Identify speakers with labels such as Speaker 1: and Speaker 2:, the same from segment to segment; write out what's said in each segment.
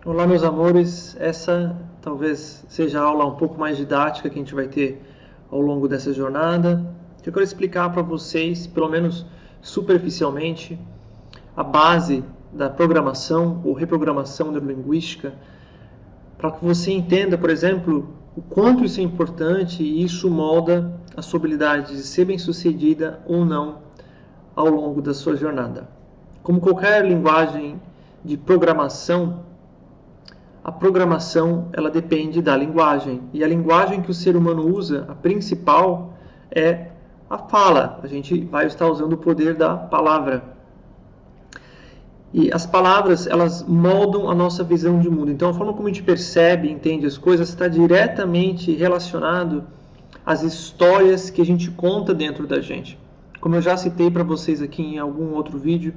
Speaker 1: Olá, meus amores. Essa talvez seja a aula um pouco mais didática que a gente vai ter ao longo dessa jornada. Eu quero explicar para vocês, pelo menos superficialmente, a base da programação ou reprogramação neurolinguística, para que você entenda, por exemplo, o quanto isso é importante e isso molda a sua habilidade de ser bem-sucedida ou não ao longo da sua jornada. Como qualquer linguagem de programação, a programação ela depende da linguagem. E a linguagem que o ser humano usa, a principal, é a fala. A gente vai estar usando o poder da palavra. E as palavras, elas moldam a nossa visão de mundo. Então, a forma como a gente percebe e entende as coisas está diretamente relacionado às histórias que a gente conta dentro da gente. Como eu já citei para vocês aqui em algum outro vídeo,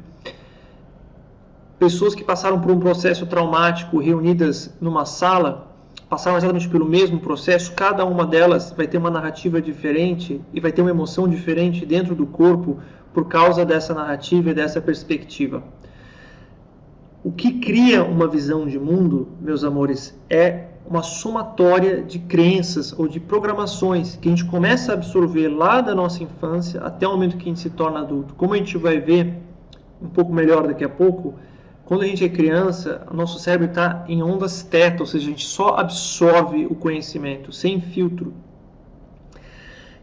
Speaker 1: pessoas que passaram por um processo traumático reunidas numa sala, passaram exatamente pelo mesmo processo, cada uma delas vai ter uma narrativa diferente e vai ter uma emoção diferente dentro do corpo por causa dessa narrativa e dessa perspectiva. O que cria uma visão de mundo, meus amores, é uma somatória de crenças ou de programações que a gente começa a absorver lá da nossa infância até o momento que a gente se torna adulto. Como a gente vai ver um pouco melhor daqui a pouco, quando a gente é criança, o nosso cérebro está em ondas teta, ou seja, a gente só absorve o conhecimento, sem filtro.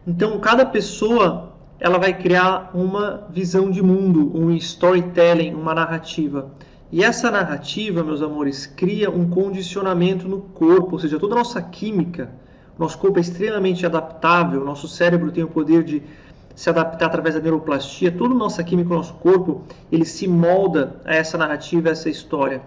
Speaker 1: Então, cada pessoa ela vai criar uma visão de mundo, um storytelling, uma narrativa. E essa narrativa, meus amores, cria um condicionamento no corpo, ou seja, toda a nossa química, nosso corpo é extremamente adaptável, nosso cérebro tem o poder de se adaptar através da neuroplastia, toda a nossa química, o nosso corpo, ele se molda a essa narrativa, a essa história.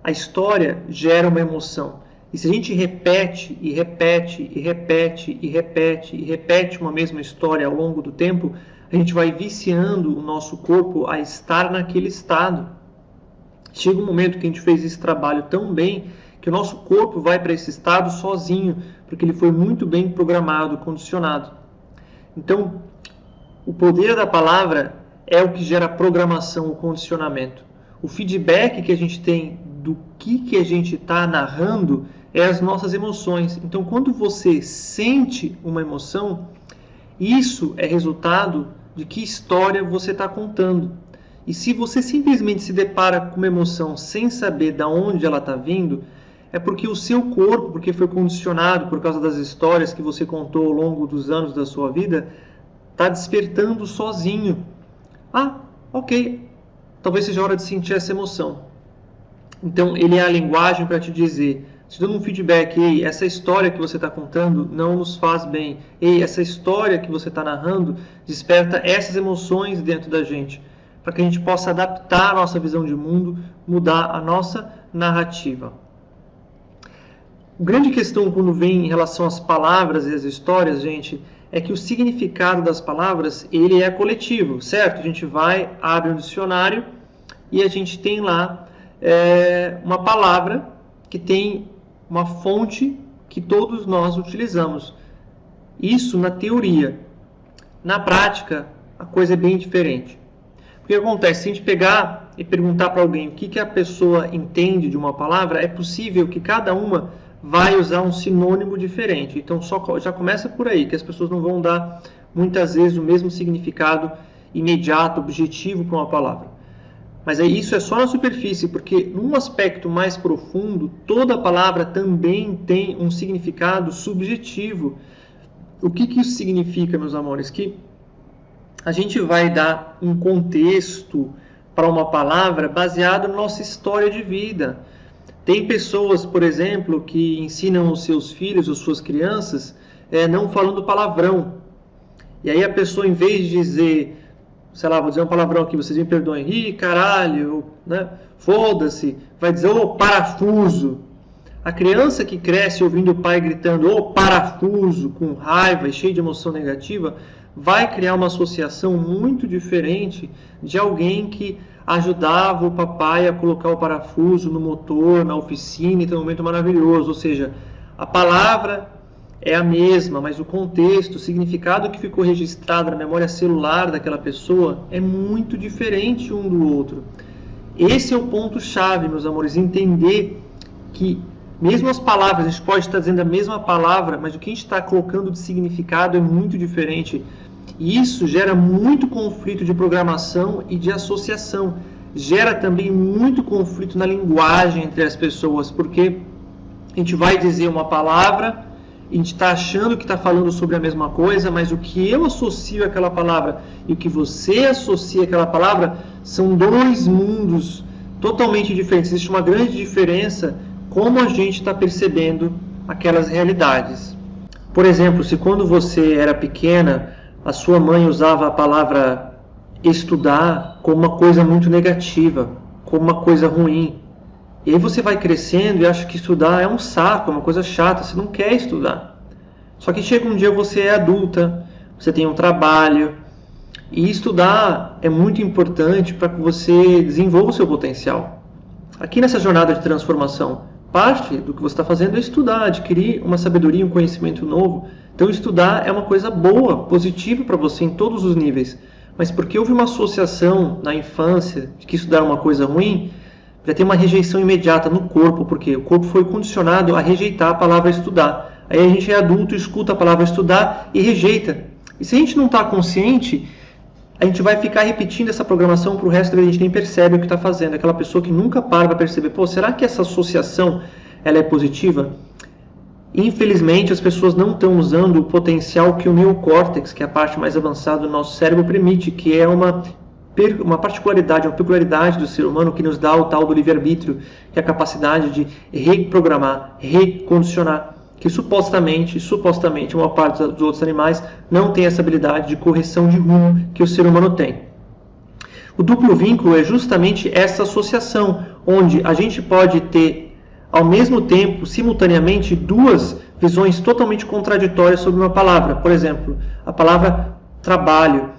Speaker 1: A história gera uma emoção. E se a gente repete, e repete, e repete, e repete, e repete uma mesma história ao longo do tempo, a gente vai viciando o nosso corpo a estar naquele estado. Chega um momento que a gente fez esse trabalho tão bem que o nosso corpo vai para esse estado sozinho, porque ele foi muito bem programado, condicionado. Então, o poder da palavra é o que gera a programação, o condicionamento. O feedback que a gente tem do que a gente está narrando é as nossas emoções. Então, quando você sente uma emoção, isso é resultado de que história você está contando. E se você simplesmente se depara com uma emoção sem saber de onde ela está vindo, é porque o seu corpo, porque foi condicionado por causa das histórias que você contou ao longo dos anos da sua vida, está despertando sozinho. Ah, ok, talvez seja a hora de sentir essa emoção. Então, ele é a linguagem para te dizer, te dando um feedback, ei, essa história que você está contando não nos faz bem. Ei, essa história que você está narrando desperta essas emoções dentro da gente, para que a gente possa adaptar a nossa visão de mundo, mudar a nossa narrativa. A grande questão quando vem em relação às palavras e às histórias, gente, é que o significado das palavras, ele é coletivo, certo? A gente vai, abre um dicionário e a gente tem lá uma palavra que tem uma fonte que todos nós utilizamos. Isso na teoria. Na prática, a coisa é bem diferente. O que acontece? Se a gente pegar e perguntar para alguém o que a pessoa entende de uma palavra, é possível que cada uma vai usar um sinônimo diferente. Então, já começa por aí, que as pessoas não vão dar, muitas vezes, o mesmo significado imediato, objetivo para uma palavra. Mas isso é só na superfície, porque num aspecto mais profundo, toda palavra também tem um significado subjetivo. O que isso significa, meus amores? Que a gente vai dar um contexto para uma palavra baseado na nossa história de vida. Tem pessoas, por exemplo, que ensinam os seus filhos, as suas crianças, não falando palavrão. E aí a pessoa, em vez de dizer, sei lá, vou dizer um palavrão aqui, vocês me perdoem, ih, caralho, né? Foda-se, vai dizer, ô, parafuso. A criança que cresce ouvindo o pai gritando, ô, parafuso, com raiva e cheio de emoção negativa, vai criar uma associação muito diferente de alguém que ajudava o papai a colocar o parafuso no motor, na oficina, e tem um momento maravilhoso. Ou seja, a palavra é a mesma, mas o contexto, o significado que ficou registrado na memória celular daquela pessoa é muito diferente um do outro. Esse é o ponto-chave, meus amores, entender que mesmo as palavras, a gente pode estar dizendo a mesma palavra, mas o que a gente está colocando de significado é muito diferente. E isso gera muito conflito de programação e de associação. Gera também muito conflito na linguagem entre as pessoas, porque a gente vai dizer uma palavra, a gente está achando que está falando sobre a mesma coisa, mas o que eu associo àquela palavra e o que você associa àquela palavra são dois mundos totalmente diferentes. Existe uma grande diferença como a gente está percebendo aquelas realidades. Por exemplo, se quando você era pequena, a sua mãe usava a palavra estudar como uma coisa muito negativa, como uma coisa ruim. E aí você vai crescendo e acha que estudar é um saco, é uma coisa chata, você não quer estudar. Só que chega um dia você é adulta, você tem um trabalho, e estudar é muito importante para que você desenvolva o seu potencial. Aqui nessa jornada de transformação, parte do que você está fazendo é estudar, adquirir uma sabedoria, um conhecimento novo. Então estudar é uma coisa boa, positiva para você em todos os níveis. Mas porque houve uma associação na infância de que estudar é uma coisa ruim, já tem uma rejeição imediata no corpo, porque o corpo foi condicionado a rejeitar a palavra estudar. Aí a gente é adulto, escuta a palavra estudar e rejeita. E se a gente não está consciente, a gente vai ficar repetindo essa programação para o resto da vida, a gente nem percebe o que está fazendo. Aquela pessoa que nunca para perceber, pô, será que essa associação ela é positiva? Infelizmente, as pessoas não estão usando o potencial que o neocórtex, que é a parte mais avançada do nosso cérebro, permite, que é uma particularidade, uma peculiaridade do ser humano que nos dá o tal do livre-arbítrio, que é a capacidade de reprogramar, recondicionar, que supostamente uma parte dos outros animais não tem essa habilidade de correção de rumo que o ser humano tem. O duplo vínculo é justamente essa associação, onde a gente pode ter, ao mesmo tempo, simultaneamente, duas visões totalmente contraditórias sobre uma palavra. Por exemplo, a palavra trabalho.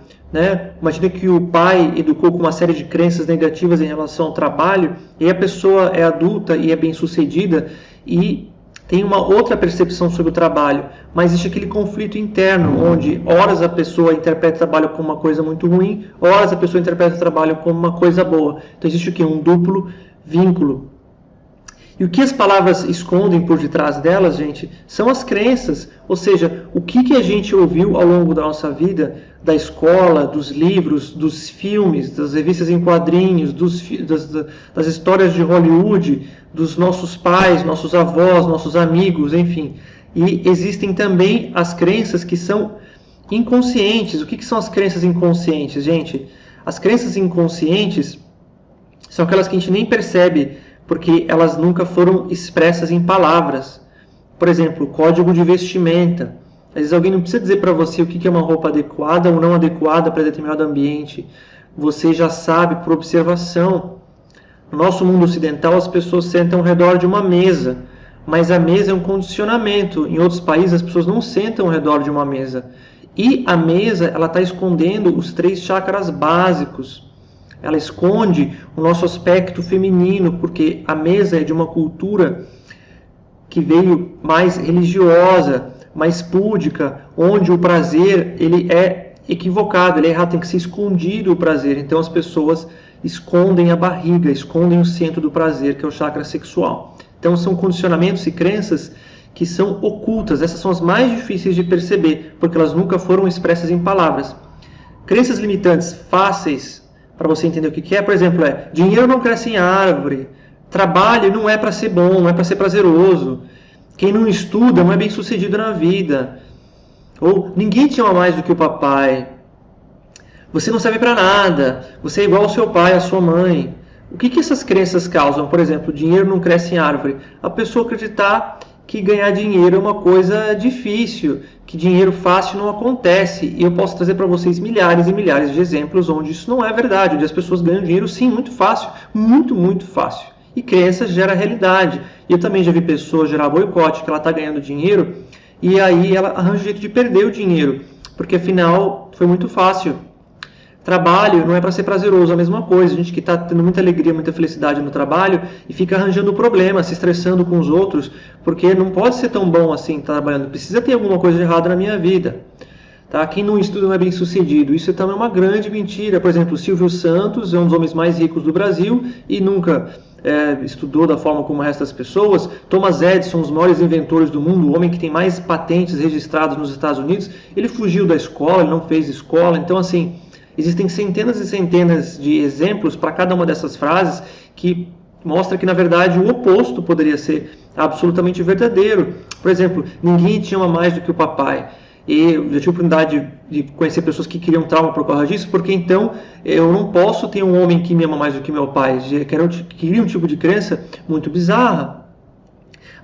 Speaker 1: Imagina que o pai educou com uma série de crenças negativas em relação ao trabalho, e a pessoa é adulta e é bem-sucedida e tem uma outra percepção sobre o trabalho, mas existe aquele conflito interno, onde horas a pessoa interpreta o trabalho como uma coisa muito ruim, horas a pessoa interpreta o trabalho como uma coisa boa. Então existe o quê? Um duplo vínculo. E o que as palavras escondem por detrás delas, gente, são as crenças, ou seja, o que a gente ouviu ao longo da nossa vida, da escola, dos livros, dos filmes, das revistas em quadrinhos, das histórias de Hollywood, dos nossos pais, nossos avós, nossos amigos, enfim. E existem também as crenças que são inconscientes. O que são as crenças inconscientes, gente? As crenças inconscientes são aquelas que a gente nem percebe, porque elas nunca foram expressas em palavras. Por exemplo, código de vestimenta. Às vezes alguém não precisa dizer para você o que é uma roupa adequada ou não adequada para determinado ambiente. Você já sabe por observação. No nosso mundo ocidental, as pessoas sentam ao redor de uma mesa, mas a mesa é um condicionamento. Em outros países, as pessoas não sentam ao redor de uma mesa. E a mesa ela está escondendo os 3 chakras básicos. Ela esconde o nosso aspecto feminino, porque a mesa é de uma cultura que veio mais religiosa, mais púdica, onde o prazer ele é equivocado, ele é errado, tem que ser escondido o prazer. Então as pessoas escondem a barriga, escondem o centro do prazer, que é o chakra sexual. Então são condicionamentos e crenças que são ocultas. Essas são as mais difíceis de perceber, porque elas nunca foram expressas em palavras. Crenças limitantes fáceis para você entender o que é, por exemplo, dinheiro não cresce em árvore, trabalho não é para ser bom, não é para ser prazeroso, quem não estuda não é bem sucedido na vida, ou ninguém te ama mais do que o papai, você não serve para nada, você é igual ao seu pai, à sua mãe. O que essas crenças causam? Por exemplo, dinheiro não cresce em árvore. A pessoa acreditar que ganhar dinheiro é uma coisa difícil, que dinheiro fácil não acontece. E eu posso trazer para vocês milhares e milhares de exemplos onde isso não é verdade, onde as pessoas ganham dinheiro sim, muito fácil, muito, muito fácil. E crença gera realidade. E eu também já vi pessoas gerar boicote, que ela está ganhando dinheiro, e aí ela arranja um jeito de perder o dinheiro, porque afinal foi muito fácil. Trabalho não é para ser prazeroso, a mesma coisa. A gente que está tendo muita alegria, muita felicidade no trabalho e fica arranjando problema, se estressando com os outros, porque não pode ser tão bom assim trabalhando. Precisa ter alguma coisa de errado na minha vida. Tá? Quem não estuda não é bem sucedido. Isso também é uma grande mentira. Por exemplo, Silvio Santos é um dos homens mais ricos do Brasil e nunca estudou da forma como o resto das pessoas. Thomas Edison, um dos maiores inventores do mundo, o homem que tem mais patentes registradas nos Estados Unidos, ele fugiu da escola, ele não fez escola. Então, assim, existem centenas e centenas de exemplos para cada uma dessas frases que mostra que, na verdade, o oposto poderia ser absolutamente verdadeiro. Por exemplo, ninguém te ama mais do que o papai. E eu já tive a oportunidade de conhecer pessoas que queriam trauma por causa disso, porque então eu não posso ter um homem que me ama mais do que meu pai. Queria um tipo de crença muito bizarra.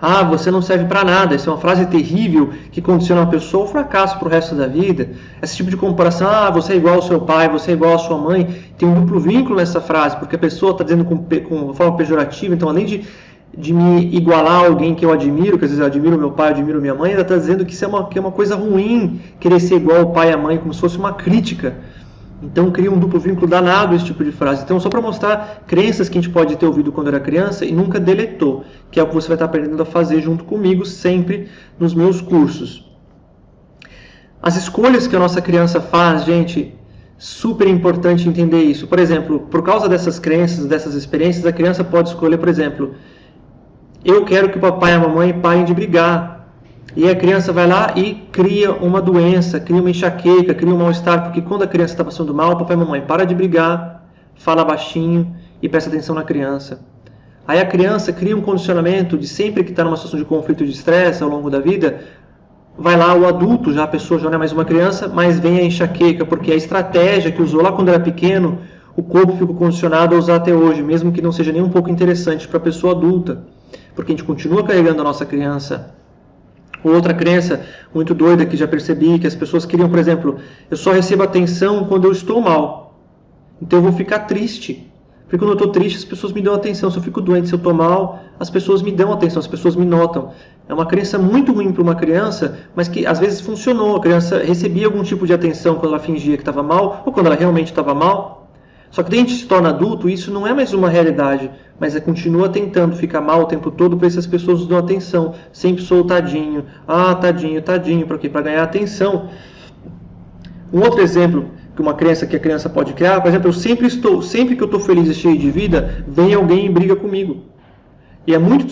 Speaker 1: Ah, você não serve para nada. Essa é uma frase terrível que condiciona uma pessoa ao fracasso para o resto da vida. Esse tipo de comparação, ah, você é igual ao seu pai, você é igual à sua mãe, tem um duplo vínculo nessa frase, porque a pessoa está dizendo com forma pejorativa. Então, além de me igualar a alguém que eu admiro, que às vezes eu admiro meu pai, eu admiro minha mãe, ela está dizendo que isso é uma coisa ruim, querer ser igual ao pai e à mãe, como se fosse uma crítica. Então cria um duplo vínculo danado esse tipo de frase. Então, só para mostrar crenças que a gente pode ter ouvido quando era criança e nunca deletou, que é o que você vai estar aprendendo a fazer junto comigo sempre nos meus cursos. As escolhas que a nossa criança faz, gente, super importante entender isso. Por exemplo, por causa dessas crenças, dessas experiências, a criança pode escolher, por exemplo, eu quero que o papai e a mamãe parem de brigar. E a criança vai lá e cria uma doença, cria uma enxaqueca, cria um mal-estar, porque quando a criança está passando mal, o papai e a mamãe para de brigar, fala baixinho e presta atenção na criança. Aí a criança cria um condicionamento de sempre que está numa situação de conflito e de estresse ao longo da vida, vai lá o adulto, já a pessoa já não é mais uma criança, mas vem a enxaqueca, porque a estratégia que usou lá quando era pequeno, o corpo ficou condicionado a usar até hoje, mesmo que não seja nem um pouco interessante para a pessoa adulta, porque a gente continua carregando a nossa criança. Outra crença muito doida que já percebi, que as pessoas queriam, por exemplo, eu só recebo atenção quando eu estou mal. Então eu vou ficar triste. Porque quando eu estou triste, as pessoas me dão atenção. Se eu fico doente, se eu estou mal, as pessoas me dão atenção, as pessoas me notam. É uma crença muito ruim para uma criança, mas que às vezes funcionou. A criança recebia algum tipo de atenção quando ela fingia que estava mal, ou quando ela realmente estava mal. Só que daí a gente se torna adulto e isso não é mais uma realidade, mas continua tentando ficar mal o tempo todo para essas pessoas nos dão atenção. Sempre sou tadinho, tadinho, tadinho, para quê? Para ganhar atenção. Um outro exemplo que uma crença que a criança pode criar, por exemplo, sempre que eu estou feliz e cheio de vida, vem alguém e briga comigo. E é muito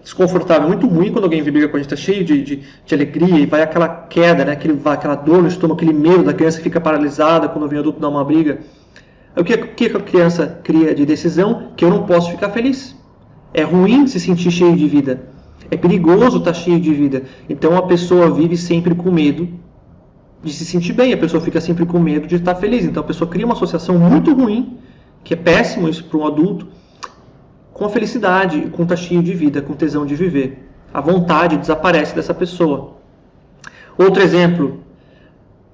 Speaker 1: desconfortável, muito ruim quando alguém briga com a gente, está cheio de alegria e vai aquela queda, né? Aquela dor no estômago, aquele medo da criança que fica paralisada quando vem adulto dar uma briga. O que a criança cria de decisão? Que eu não posso ficar feliz. É ruim se sentir cheio de vida. É perigoso estar cheio de vida. Então a pessoa vive sempre com medo de se sentir bem. A pessoa fica sempre com medo de estar feliz. Então a pessoa cria uma associação muito ruim, que é péssimo isso para um adulto, com a felicidade, com estar cheio de vida, com tesão de viver. A vontade desaparece dessa pessoa. Outro exemplo.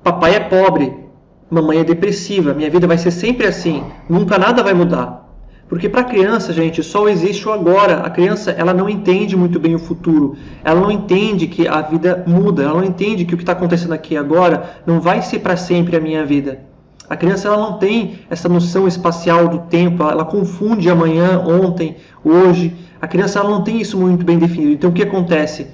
Speaker 1: Papai é pobre. Mamãe é depressiva, minha vida vai ser sempre assim, nunca nada vai mudar. Porque para a criança, gente, só existe o agora. A criança, ela não entende muito bem o futuro. Ela não entende que a vida muda. Ela não entende que o que está acontecendo aqui e agora não vai ser para sempre a minha vida. A criança, ela não tem essa noção espacial do tempo. Ela confunde amanhã, ontem, hoje. A criança, ela não tem isso muito bem definido. Então, o que acontece?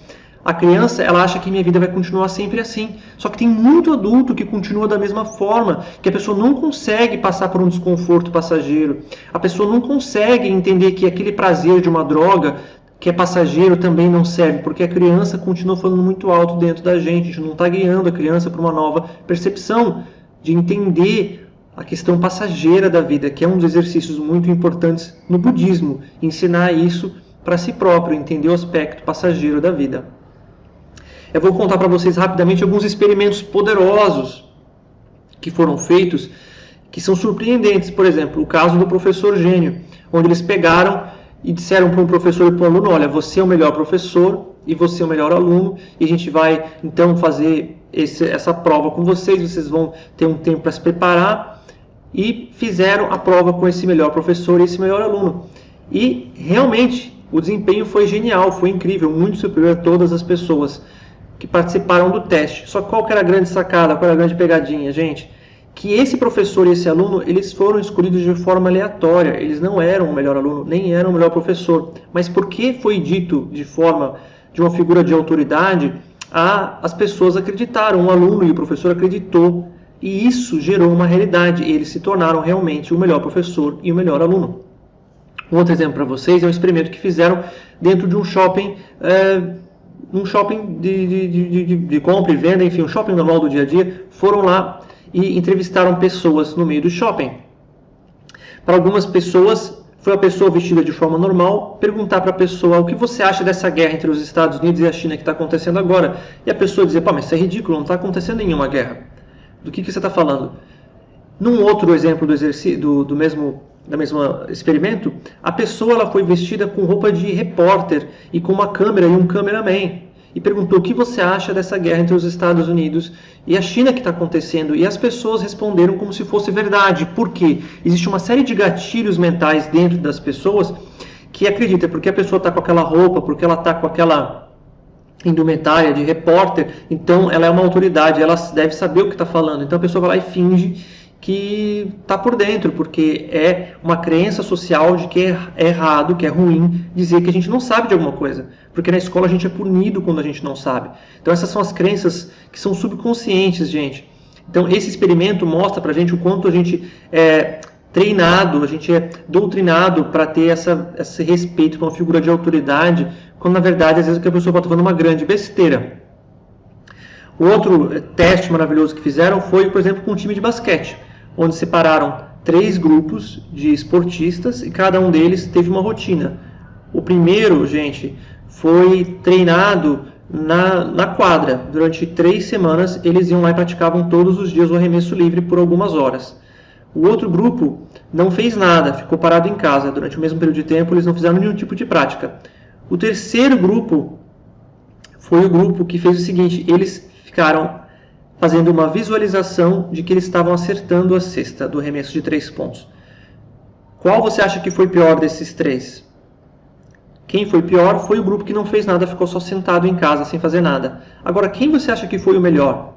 Speaker 1: A criança, ela acha que minha vida vai continuar sempre assim. Só que tem muito adulto que continua da mesma forma, que a pessoa não consegue passar por um desconforto passageiro. A pessoa não consegue entender que aquele prazer de uma droga, que é passageiro, também não serve, porque a criança continua falando muito alto dentro da gente. A gente não está guiando a criança para uma nova percepção de entender a questão passageira da vida, que é um dos exercícios muito importantes no budismo. Ensinar isso para si próprio, entender o aspecto passageiro da vida. Eu vou contar para vocês rapidamente alguns experimentos poderosos que foram feitos, que são surpreendentes. Por exemplo, o caso do professor gênio, onde eles pegaram e disseram para um professor e para um aluno, olha, você é o melhor professor e você é o melhor aluno, e a gente vai então fazer essa prova com vocês vão ter um tempo para se preparar, e fizeram a prova com esse melhor professor e esse melhor aluno. E realmente o desempenho foi genial, foi incrível, muito superior a todas as pessoas que participaram do teste. Só qual que era a grande sacada, qual era a grande pegadinha, gente? Que esse professor e esse aluno, eles foram escolhidos de forma aleatória. Eles não eram o melhor aluno, nem eram o melhor professor. Mas porque foi dito de uma figura de autoridade, as pessoas acreditaram, o aluno e o professor acreditou, e isso gerou uma realidade. Eles se tornaram realmente o melhor professor e o melhor aluno. Um outro exemplo para vocês é um experimento que fizeram dentro de um shopping, de compra e venda, enfim, um shopping normal do dia a dia. Foram lá e entrevistaram pessoas no meio do shopping. Para algumas pessoas, foi a pessoa vestida de forma normal perguntar para a pessoa: o que você acha dessa guerra entre os Estados Unidos e a China que está acontecendo agora? E a pessoa dizer: pô, mas isso é ridículo, não está acontecendo nenhuma guerra. Do que você está falando? Num outro exemplo do mesmo experimento, a pessoa ela foi vestida com roupa de repórter e com uma câmera e um cameraman. E perguntou: o que você acha dessa guerra entre os Estados Unidos e a China que está acontecendo? E as pessoas responderam como se fosse verdade. Por quê? Existe uma série de gatilhos mentais dentro das pessoas que acreditam, porque a pessoa está com aquela roupa, porque ela está com aquela indumentária de repórter, então ela é uma autoridade, ela deve saber o que está falando. Então a pessoa vai lá e finge que está por dentro, porque é uma crença social de que é errado, que é ruim dizer que a gente não sabe de alguma coisa, porque na escola a gente é punido quando a gente não sabe. Então essas são as crenças que são subconscientes, gente. Então esse experimento mostra pra gente o quanto a gente é treinado, a gente é doutrinado para ter esse respeito com uma figura de autoridade, quando na verdade às vezes a pessoa está falando uma grande besteira. O outro teste maravilhoso que fizeram foi, por exemplo, com um time de basquete, onde separaram 3 grupos de esportistas e cada um deles teve uma rotina. O primeiro, gente, foi treinado na quadra. Durante 3 semanas, eles iam lá e praticavam todos os dias o arremesso livre por algumas horas. O outro grupo não fez nada, ficou parado em casa. Durante o mesmo período de tempo, eles não fizeram nenhum tipo de prática. O terceiro grupo foi o grupo que fez o seguinte: eles ficaram fazendo uma visualização de que eles estavam acertando a cesta do arremesso de 3 pontos. Qual você acha que foi pior desses 3? Quem foi pior foi o grupo que não fez nada, ficou só sentado em casa sem fazer nada. Agora, quem você acha que foi o melhor?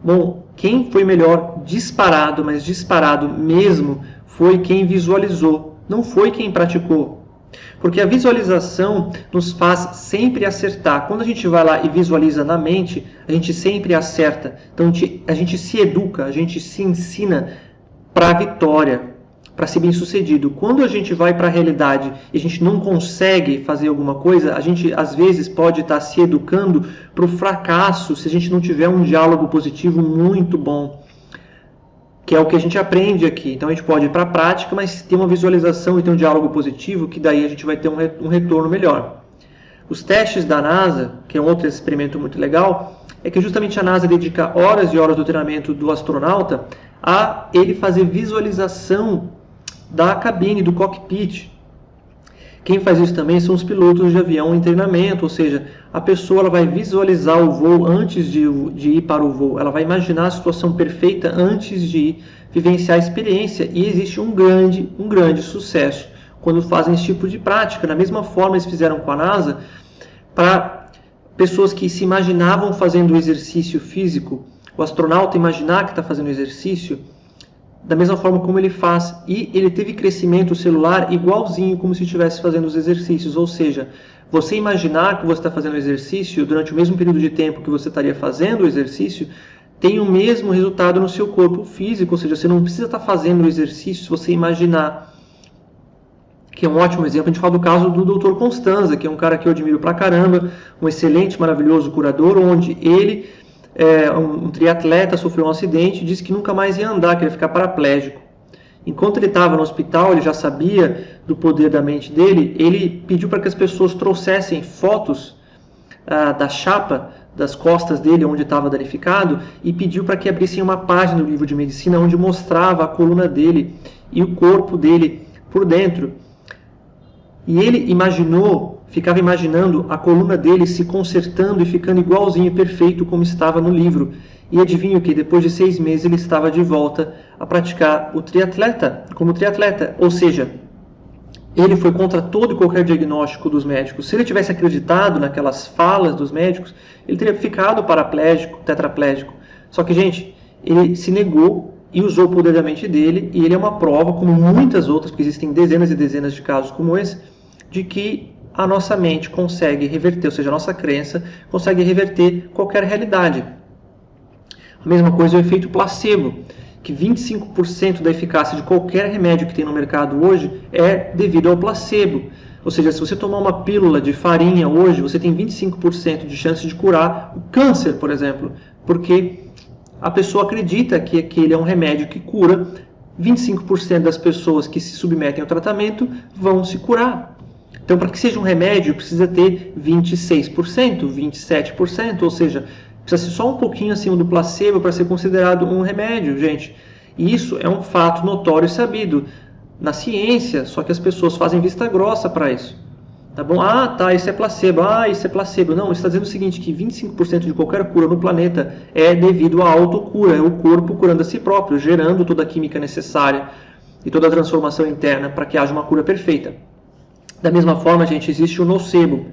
Speaker 1: Bom, quem foi melhor disparado, mas disparado mesmo, foi quem visualizou, não foi quem praticou. Porque a visualização nos faz sempre acertar. Quando a gente vai lá e visualiza na mente, a gente sempre acerta. Então a gente se educa, a gente se ensina para a vitória, para ser bem sucedido. Quando a gente vai para a realidade e a gente não consegue fazer alguma coisa, a gente às vezes pode estar se educando para o fracasso se a gente não tiver um diálogo positivo muito bom, que é o que a gente aprende aqui. Então a gente pode ir para a prática, mas ter uma visualização e ter um diálogo positivo, que daí a gente vai ter um retorno melhor. Os testes da NASA, que é um outro experimento muito legal, é que justamente a NASA dedica horas e horas do treinamento do astronauta a ele fazer visualização da cabine, do cockpit. Quem faz isso também são os pilotos de avião em treinamento, ou seja, a pessoa ela vai visualizar o voo antes de ir para o voo, ela vai imaginar a situação perfeita antes de ir vivenciar a experiência, e existe um grande sucesso quando fazem esse tipo de prática. Da mesma forma eles fizeram com a NASA, para pessoas que se imaginavam fazendo o exercício físico, o astronauta imaginar que está fazendo o exercício, da mesma forma como ele faz, e ele teve crescimento celular igualzinho como se estivesse fazendo os exercícios. Ou seja, você imaginar que você está fazendo o exercício durante o mesmo período de tempo que você estaria fazendo o exercício, tem o mesmo resultado no seu corpo físico. Ou seja, você não precisa estar fazendo o exercício se você imaginar. Que é um ótimo exemplo. A gente fala do caso do Dr. Constanza, que é um cara que eu admiro pra caramba, um excelente, maravilhoso curador, onde ele um triatleta, sofreu um acidente e disse que nunca mais ia andar, que ia ficar paraplégico. Enquanto ele estava no hospital, ele já sabia do poder da mente dele, ele pediu para que as pessoas trouxessem fotos da chapa, das costas dele, onde estava danificado, e pediu para que abrissem uma página do livro de medicina onde mostrava a coluna dele e o corpo dele por dentro. E ele ficava imaginando a coluna dele se consertando e ficando igualzinho, perfeito como estava no livro. E adivinha o que? Depois de 6 meses ele estava de volta a praticar como triatleta. Ou seja, ele foi contra todo e qualquer diagnóstico dos médicos. Se ele tivesse acreditado naquelas falas dos médicos, ele teria ficado paraplégico, tetraplégico. Só que, gente, ele se negou e usou o poder da mente dele, e ele é uma prova, como muitas outras, porque existem dezenas e dezenas de casos como esse, de que a nossa mente consegue reverter, ou seja, a nossa crença consegue reverter qualquer realidade. A mesma coisa é o efeito placebo, que 25% da eficácia de qualquer remédio que tem no mercado hoje é devido ao placebo. Ou seja, se você tomar uma pílula de farinha hoje, você tem 25% de chance de curar o câncer, por exemplo, porque a pessoa acredita que aquele é um remédio que cura. 25% das pessoas que se submetem ao tratamento vão se curar. Então, para que seja um remédio, precisa ter 26%, 27%, ou seja, precisa ser só um pouquinho acima do placebo para ser considerado um remédio, gente. E isso é um fato notório e sabido na ciência, só que as pessoas fazem vista grossa para isso. Tá bom? Ah, tá, isso é placebo. Ah, isso é placebo. Não, está dizendo o seguinte, que 25% de qualquer cura no planeta é devido à autocura, é o corpo curando a si próprio, gerando toda a química necessária e toda a transformação interna para que haja uma cura perfeita. Da mesma forma, gente, existe o nocebo,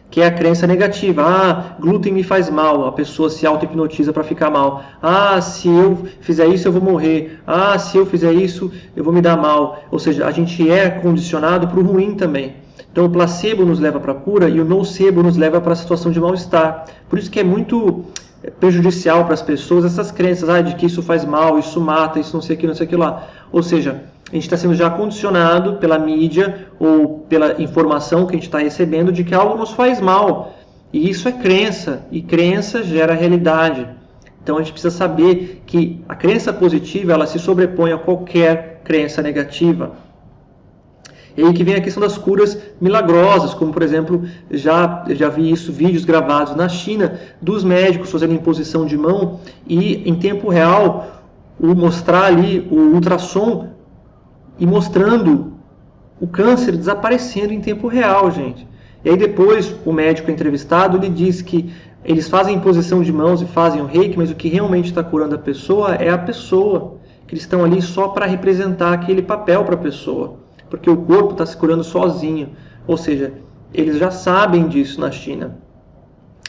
Speaker 1: que é a crença negativa. Ah, glúten me faz mal, a pessoa se auto-hipnotiza para ficar mal. Ah, se eu fizer isso eu vou morrer. Ah, se eu fizer isso eu vou me dar mal. Ou seja, a gente é condicionado para o ruim também. Então o placebo nos leva para a cura e o nocebo nos leva para a situação de mal-estar. Por isso que é muito prejudicial para as pessoas essas crenças, de que isso faz mal, isso mata, isso não sei o que, não sei o que lá. Ou seja, a gente está sendo já condicionado pela mídia ou pela informação que a gente está recebendo de que algo nos faz mal. E isso é crença, e crença gera realidade. Então a gente precisa saber que a crença positiva ela se sobrepõe a qualquer crença negativa. E aí que vem a questão das curas milagrosas, como por exemplo, já vi isso, vídeos gravados na China, dos médicos fazendo imposição de mão e em tempo real mostrar ali o ultrassom e mostrando o câncer desaparecendo em tempo real, gente. E aí depois o médico entrevistado ele diz que eles fazem imposição de mãos e fazem o reiki, mas o que realmente está curando a pessoa é a pessoa, que eles estão ali só para representar aquele papel para a pessoa, porque o corpo está se curando sozinho, ou seja, eles já sabem disso na China.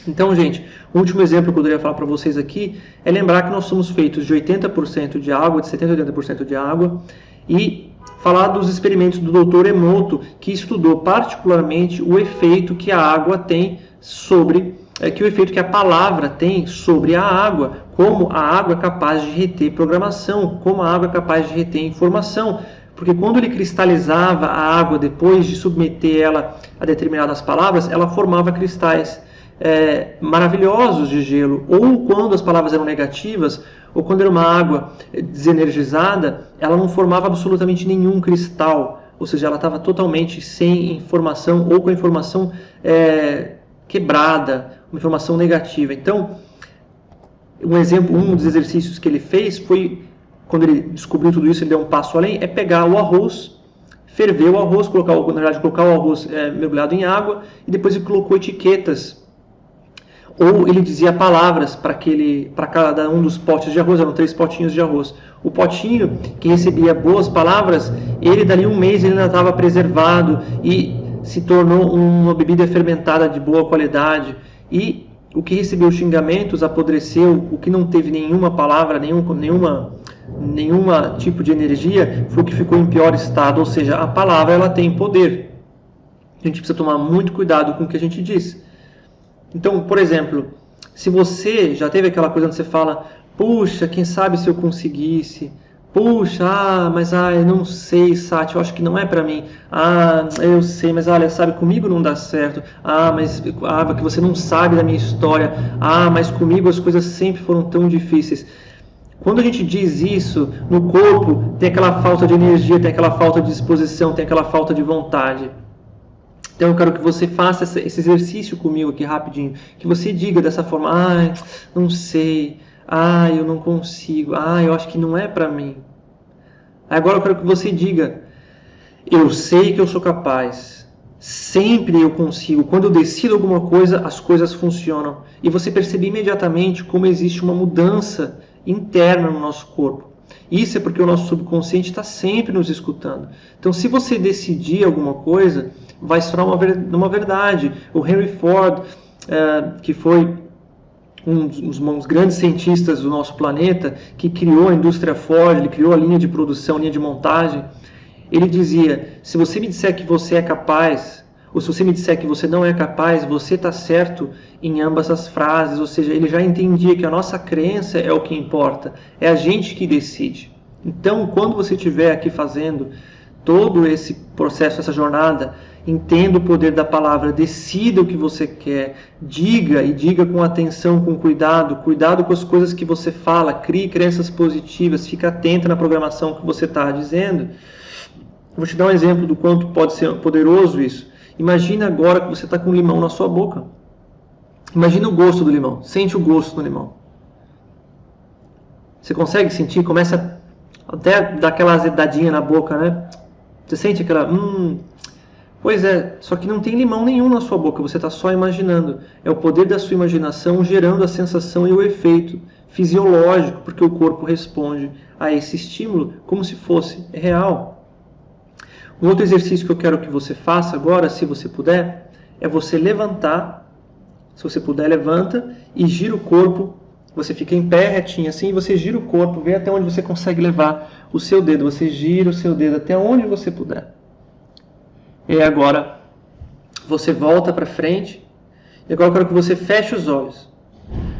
Speaker 1: Então, gente, o último exemplo que eu poderia falar para vocês aqui é lembrar que nós somos feitos de 80% de água, de 70% a 80% de água, e falar dos experimentos do Dr. Emoto, que estudou particularmente o efeito que a água tem sobre, que o efeito que a palavra tem sobre a água, como a água é capaz de reter programação, como a água é capaz de reter informação. Porque quando ele cristalizava a água depois de submeter ela a determinadas palavras, ela formava cristais maravilhosos de gelo. Ou quando as palavras eram negativas, ou quando era uma água desenergizada, ela não formava absolutamente nenhum cristal. Ou seja, ela estava totalmente sem informação ou com a informação quebrada, uma informação negativa. Então, um dos exercícios que ele fez foi, quando ele descobriu tudo isso, ele deu um passo além, é pegar o arroz, ferver o arroz, colocar o arroz mergulhado em água, e depois ele colocou etiquetas, ou ele dizia palavras para cada um dos potes de arroz, eram 3 potinhos de arroz. O potinho que recebia boas palavras, ele dali um mês ele ainda estava preservado e se tornou uma bebida fermentada de boa qualidade. E o que recebeu xingamentos apodreceu, o que não teve nenhuma palavra, nenhuma tipo de energia, foi o que ficou em pior estado, ou seja, a palavra ela tem poder. A gente precisa tomar muito cuidado com o que a gente diz. Então, por exemplo, se você já teve aquela coisa onde você fala, puxa, quem sabe se eu conseguisse, puxa, mas eu não sei, Sati, eu acho que não é pra mim, eu sei, mas olha, sabe, comigo não dá certo, mas que você não sabe da minha história, mas comigo as coisas sempre foram tão difíceis. Quando a gente diz isso, no corpo tem aquela falta de energia, tem aquela falta de disposição, tem aquela falta de vontade. Então eu quero que você faça esse exercício comigo aqui rapidinho, que você diga dessa forma, não sei, eu não consigo, eu acho que não é pra mim. Agora eu quero que você diga, eu sei que eu sou capaz, sempre eu consigo, quando eu decido alguma coisa, as coisas funcionam. E você percebe imediatamente como existe uma mudança interna no nosso corpo. Isso é porque o nosso subconsciente está sempre nos escutando. Então, se você decidir alguma coisa, vai se tornar uma verdade. O Henry Ford, que foi um dos grandes cientistas do nosso planeta, que criou a indústria Ford, ele criou a linha de produção, linha de montagem, ele dizia, se você me disser que você é capaz, ou se você me disser que você não é capaz, você está certo em ambas as frases, ou seja, ele já entendia que a nossa crença é o que importa, é a gente que decide. Então, quando você estiver aqui fazendo todo esse processo, essa jornada, entenda o poder da palavra, decida o que você quer, diga e diga com atenção, com cuidado, cuidado com as coisas que você fala, crie crenças positivas, fique atento na programação que você está dizendo. Vou te dar um exemplo do quanto pode ser poderoso isso. Imagina agora que você está com um limão na sua boca. Imagina o gosto do limão. Sente o gosto do limão. Você consegue sentir? Começa até a dar aquela azedadinha na boca, né? Você sente aquela... Pois é, só que não tem limão nenhum na sua boca. Você está só imaginando. É o poder da sua imaginação gerando a sensação e o efeito fisiológico, porque o corpo responde a esse estímulo como se fosse real. Um outro exercício que eu quero que você faça agora, se você puder, é você levantar. Se você puder, levanta e gira o corpo. Você fica em pé, retinho assim, e você gira o corpo, vê até onde você consegue levar o seu dedo. Você gira o seu dedo até onde você puder. E agora, você volta para frente. E agora eu quero que você feche os olhos.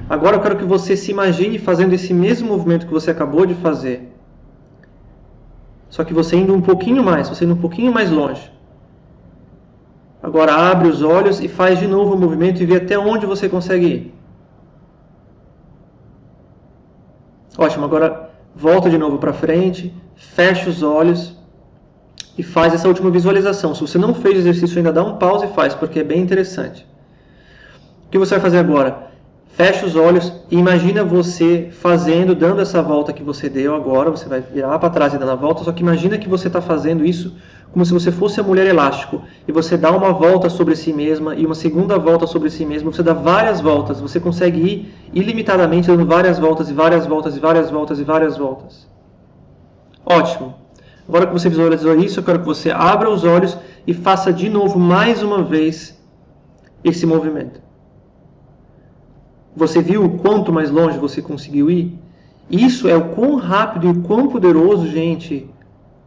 Speaker 1: Agora eu quero que você se imagine fazendo esse mesmo movimento que você acabou de fazer. Só que você indo um pouquinho mais, você indo um pouquinho mais longe. Agora abre os olhos e faz de novo o movimento e vê até onde você consegue ir. Ótimo, agora volta de novo para frente, fecha os olhos e faz essa última visualização. Se você não fez o exercício ainda, dá um pause e faz, porque é bem interessante. O que você vai fazer agora? Fecha os olhos e imagina você fazendo, dando essa volta que você deu agora. Você vai virar para trás e dando a volta, só que imagina que você está fazendo isso como se você fosse a mulher elástico. E você dá uma volta sobre si mesma e uma segunda volta sobre si mesma. Você dá várias voltas. Você consegue ir ilimitadamente dando várias voltas e várias voltas e várias voltas e várias voltas. Ótimo. Agora que você visualizou isso, eu quero que você abra os olhos e faça de novo mais uma vez esse movimento. Você viu o quanto mais longe você conseguiu ir? Isso é o quão rápido e o quão poderoso, gente,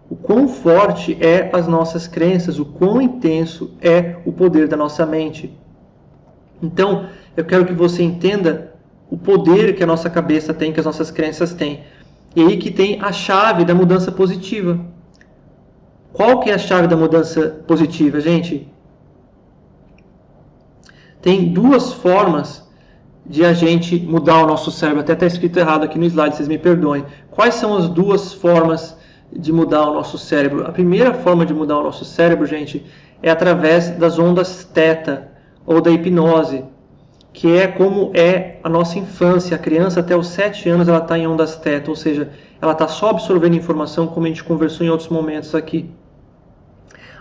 Speaker 1: o quão forte é as nossas crenças, o quão intenso é o poder da nossa mente. Então, eu quero que você entenda o poder que a nossa cabeça tem, que as nossas crenças têm. E aí que tem a chave da mudança positiva. Qual que é a chave da mudança positiva, gente? Tem duas formas de a gente mudar o nosso cérebro. Até está escrito errado aqui no slide, vocês me perdoem. Quais são as duas formas de mudar o nosso cérebro? A primeira forma de mudar o nosso cérebro, gente, é através das ondas θ, ou da hipnose, que é como é a nossa infância. A criança até os 7 anos ela está em ondas θ, ou seja, ela está só absorvendo informação, como a gente conversou em outros momentos aqui.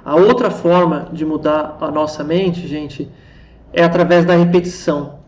Speaker 1: A outra forma de mudar a nossa mente, gente, é através da repetição.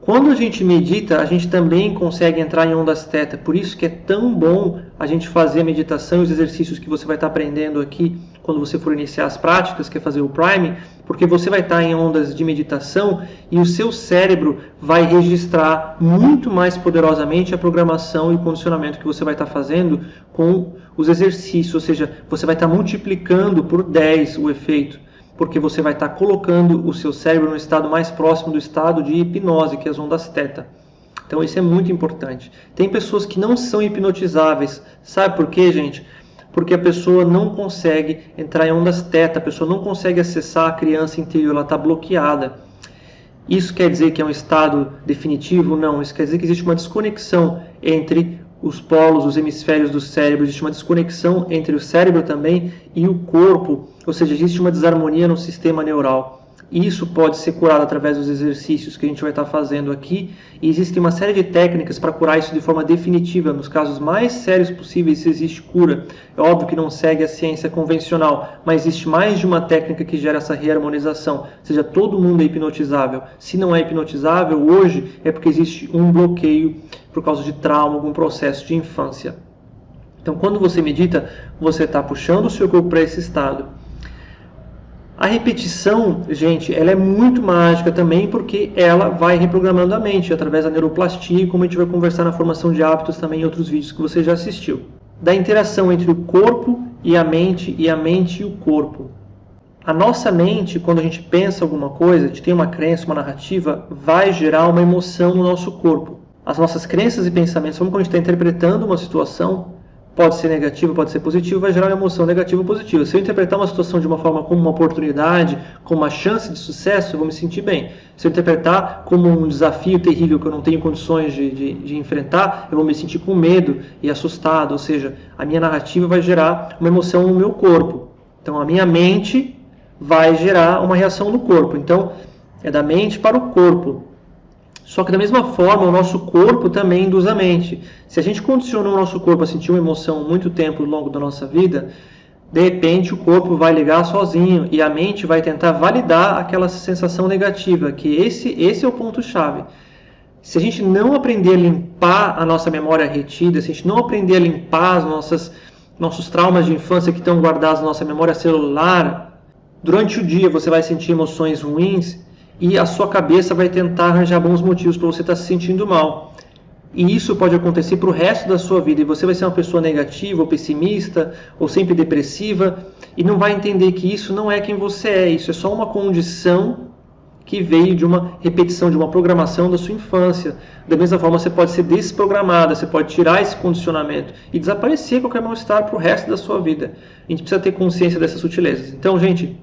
Speaker 1: Quando a gente medita, a gente também consegue entrar em ondas θ. Por isso que é tão bom a gente fazer a meditação e os exercícios que você vai estar aprendendo aqui quando você for iniciar as práticas, que é fazer o Prime, porque você vai estar em ondas de meditação e o seu cérebro vai registrar muito mais poderosamente a programação e o condicionamento que você vai estar fazendo com os exercícios, ou seja, você vai estar multiplicando por 10 o efeito, porque você vai estar colocando o seu cérebro no estado mais próximo do estado de hipnose, que é as ondas θ. Então isso é muito importante. Tem pessoas que não são hipnotizáveis. Sabe por quê, gente? Porque a pessoa não consegue entrar em ondas θ, a pessoa não consegue acessar a criança interior, ela está bloqueada. Isso quer dizer que é um estado definitivo? Não, isso quer dizer que existe uma desconexão entre os polos, os hemisférios do cérebro, existe uma desconexão entre o cérebro também e o corpo, ou seja, existe uma desarmonia no sistema neural. Isso pode ser curado através dos exercícios que a gente vai estar fazendo aqui, e existe uma série de técnicas para curar isso de forma definitiva. Nos casos mais sérios possíveis existe cura. É óbvio que não segue a ciência convencional, mas existe mais de uma técnica que gera essa reharmonização, ou seja, todo mundo é hipnotizável. Se não é hipnotizável hoje, é porque existe um bloqueio por causa de trauma, algum processo de infância. Então, quando você medita, você está puxando o seu corpo para esse estado. A repetição, gente, ela é muito mágica também, porque ela vai reprogramando a mente através da neuroplastia, como a gente vai conversar na formação de hábitos também em outros vídeos que você já assistiu. Da interação entre o corpo e a mente e o corpo. A nossa mente, quando a gente pensa alguma coisa, a gente tem uma crença, uma narrativa, vai gerar uma emoção no nosso corpo. As nossas crenças e pensamentos, como quando a gente está interpretando uma situação, pode ser negativa, pode ser positiva, vai gerar uma emoção negativa ou positiva. Se eu interpretar uma situação de uma forma como uma oportunidade, como uma chance de sucesso, eu vou me sentir bem. Se eu interpretar como um desafio terrível que eu não tenho condições de enfrentar, eu vou me sentir com medo e assustado. Ou seja, a minha narrativa vai gerar uma emoção no meu corpo. Então, a minha mente vai gerar uma reação no corpo. Então, é da mente para o corpo. Só que da mesma forma, o nosso corpo também induz a mente. Se a gente condiciona o nosso corpo a sentir uma emoção muito tempo ao longo da nossa vida, de repente o corpo vai ligar sozinho e a mente vai tentar validar aquela sensação negativa, que esse é o ponto-chave. Se a gente não aprender a limpar a nossa memória retida, se a gente não aprender a limpar nossos traumas de infância que estão guardados na nossa memória celular, durante o dia você vai sentir emoções ruins e a sua cabeça vai tentar arranjar bons motivos para você estar se sentindo mal. E isso pode acontecer para o resto da sua vida. E você vai ser uma pessoa negativa, ou pessimista, ou sempre depressiva, e não vai entender que isso não é quem você é. Isso é só uma condição que veio de uma repetição, de uma programação da sua infância. Da mesma forma, você pode ser desprogramada, você pode tirar esse condicionamento e desaparecer qualquer mal-estar para o resto da sua vida. A gente precisa ter consciência dessas sutilezas. Então, gente,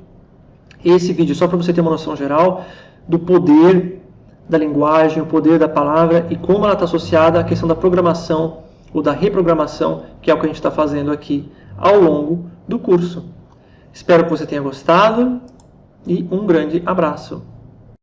Speaker 1: esse vídeo é só para você ter uma noção geral do poder da linguagem, o poder da palavra e como ela está associada à questão da programação ou da reprogramação, que é o que a gente está fazendo aqui ao longo do curso. Espero que você tenha gostado e um grande abraço.